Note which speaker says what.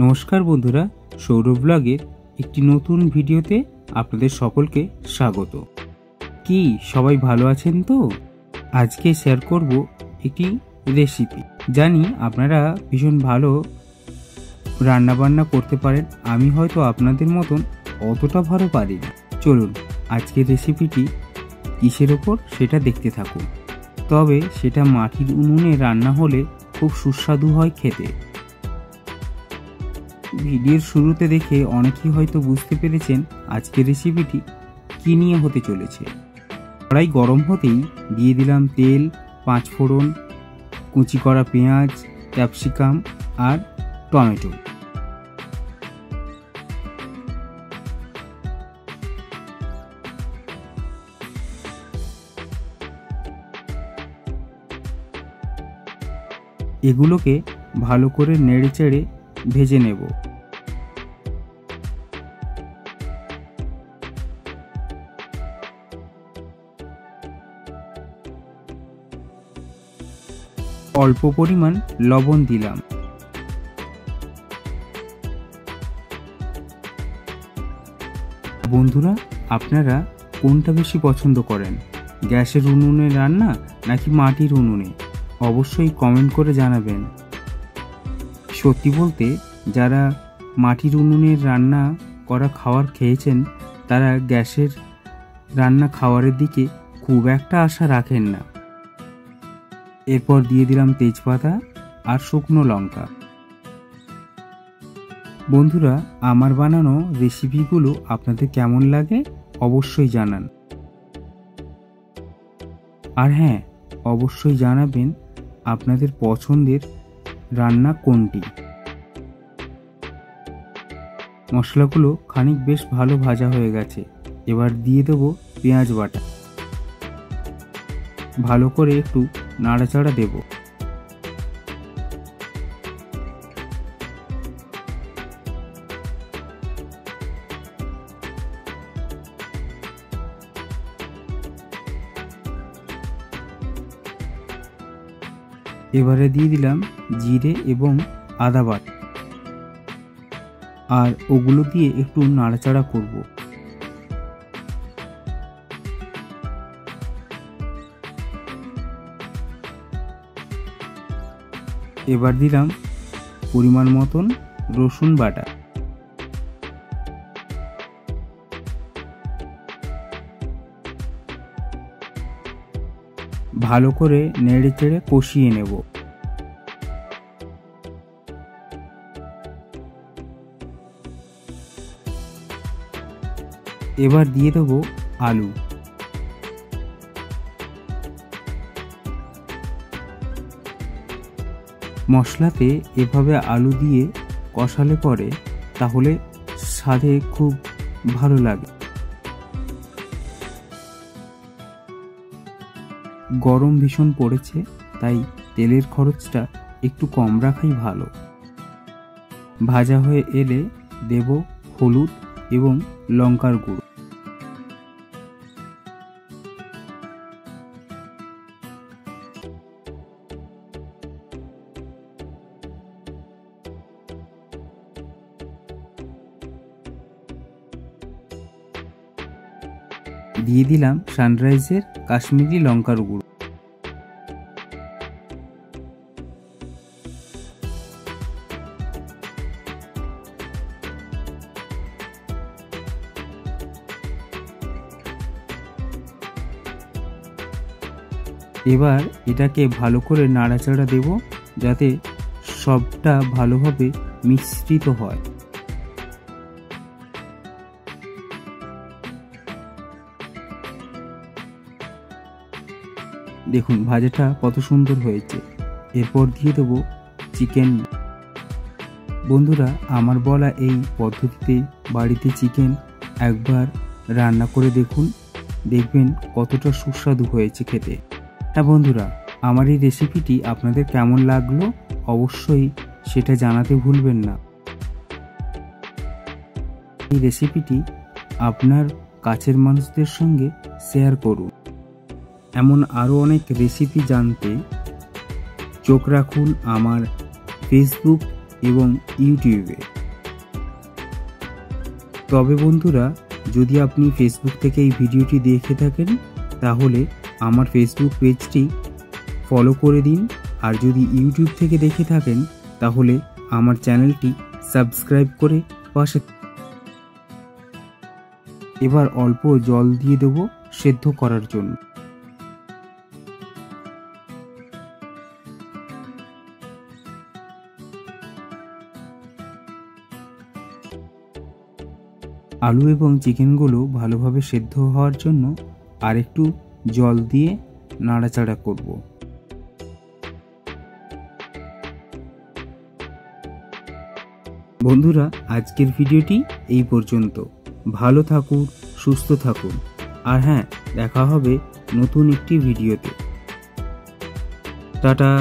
Speaker 1: নমস্কার বন্ধুরা, সৌরভ ব্লগের একটি নতুন ভিডিওতে আপনাদের সকলকে স্বাগত। কি সবাই ভালো আছেন তো? আজকে শেয়ার করব একটি রেসিপি। জানি আপনারা ভীষণ ভালো রান্নাবান্না করতে পারেন। আমি হয়তো আপনাদের মতন অতটা ভালো পারি না। চলুন আজকের রেসিপিটি কিসের ওপর সেটা দেখতে থাকুন। তবে সেটা মাটির উনুনে রান্না হলে খুব সুস্বাদু হয় খেতে। ভিডিওর শুরুতে দেখে অনেকেই হয়তো বুঝতে পেরেছেন আজকের রেসিপিটি কী নিয়ে হতে চলেছে। কড়াই গরম হতেই দিয়ে দিলাম তেল, 5 ফোড়ন, কুচি করা পেঁয়াজ, ক্যাপসিকাম আর টমেটো। এগুলোকে ভালো করে নেড়ে চেড়ে ভেজে নেব। অল্প পরিমাণ লবণ দিলাম। বন্ধুরা, আপনারা কোনটা বেশি পছন্দ করেন, গ্যাসের উনুনে রান্না নাকি মাটির উনুনে? অবশ্যই কমেন্ট করে জানাবেন। সত্যি বলতে যারা মাটির উনুনের রান্না করা খাবার খেয়েছেন তারা গ্যাসের রান্না খাবারের দিকে খুব একটা আশা রাখেন না। এরপর দিয়ে দিলাম তেজপাতা আর শুকনো লঙ্কা। বন্ধুরা, আমার বানানো রেসিপিগুলো আপনাদের কেমন লাগে অবশ্যই জানান। আর হ্যাঁ, অবশ্যই জানাবেন আপনাদের পছন্দের রান্না কোনটি। মশলাগুলো খানিক বেশ ভালো ভাজা হয়ে গেছে। এবার দিয়ে দেবো পেঁয়াজ বাটা। ভালো করে একটু নাড়াচাড়া দেব। এবারে দিয়ে দিলাম জিরে এবং আদা বাটা, আর ওগুলো দিয়ে একটু নাড়াচাড়া করব। এবার দিলাম পরিমাণ মতন রসুন বাটা। ভালো করে নেড়ে চেড়ে কষিয়ে নেব। এবার দিয়ে দেব আলু। মশলাতে এভাবে আলু দিয়ে কষালে পরে তাহলে স্বাদে খুব ভালো লাগে। গরম ভীষণ পড়েছে, তাই তেলের খরচটা একটু কম রাখাই ভালো। ভাজা হয়ে এলে দেব হলুদ এবং লঙ্কার গুঁড়ো। দিয়ে দিলাম সানরাইজের কাশ্মীরি লঙ্কার গুঁড়ো। এবার এটাকে ভালো করে নাড়াচাড়া দেব যাতে সবটা ভালোভাবে মিশ্রিত হয়। দেখুন ভাজাটা কত সুন্দর হয়েছে। এরপর দিয়ে দেবো চিকেন। বন্ধুরা, আমার বলা এই পদ্ধতিতে বাড়িতে চিকেন একবার রান্না করে দেখুন, দেখবেন কতটা সুস্বাদু হয়েছে খেতে। হ্যাঁ বন্ধুরা, আমার এই রেসিপিটি আপনাদের কেমন লাগলো অবশ্যই সেটা জানাতে ভুলবেন না। এই রেসিপিটি আপনার কাছের মানুষদের সঙ্গে শেয়ার করুন। এমন আরও অনেক রেসিপি জানতে চোখ রাখুন আমার ফেসবুক এবং ইউটিউবে। তবে বন্ধুরা, যদি আপনি ফেসবুক থেকে এই ভিডিওটি দেখে থাকেন তাহলে আমার ফেসবুক পেজটি ফলো করে দিন, আর যদি ইউটিউব থেকে দেখে থাকেন তাহলে আমার চ্যানেলটি সাবস্ক্রাইব করে পাশে। এবার অল্প জল দিয়ে দেব সেদ্ধ করার জন্য। আলু এবং চিকেনগুলো ভালোভাবে সেদ্ধ হওয়ার জন্য আরেকটু জল দিয়ে নাড়াচাড়া করব। বন্ধুরা, আজকের ভিডিওটি এই পর্যন্ত। ভালো থাকুন, সুস্থ থাকুন, আর হ্যাঁ, দেখা হবে নতুন একটি ভিডিওতে। টাটা।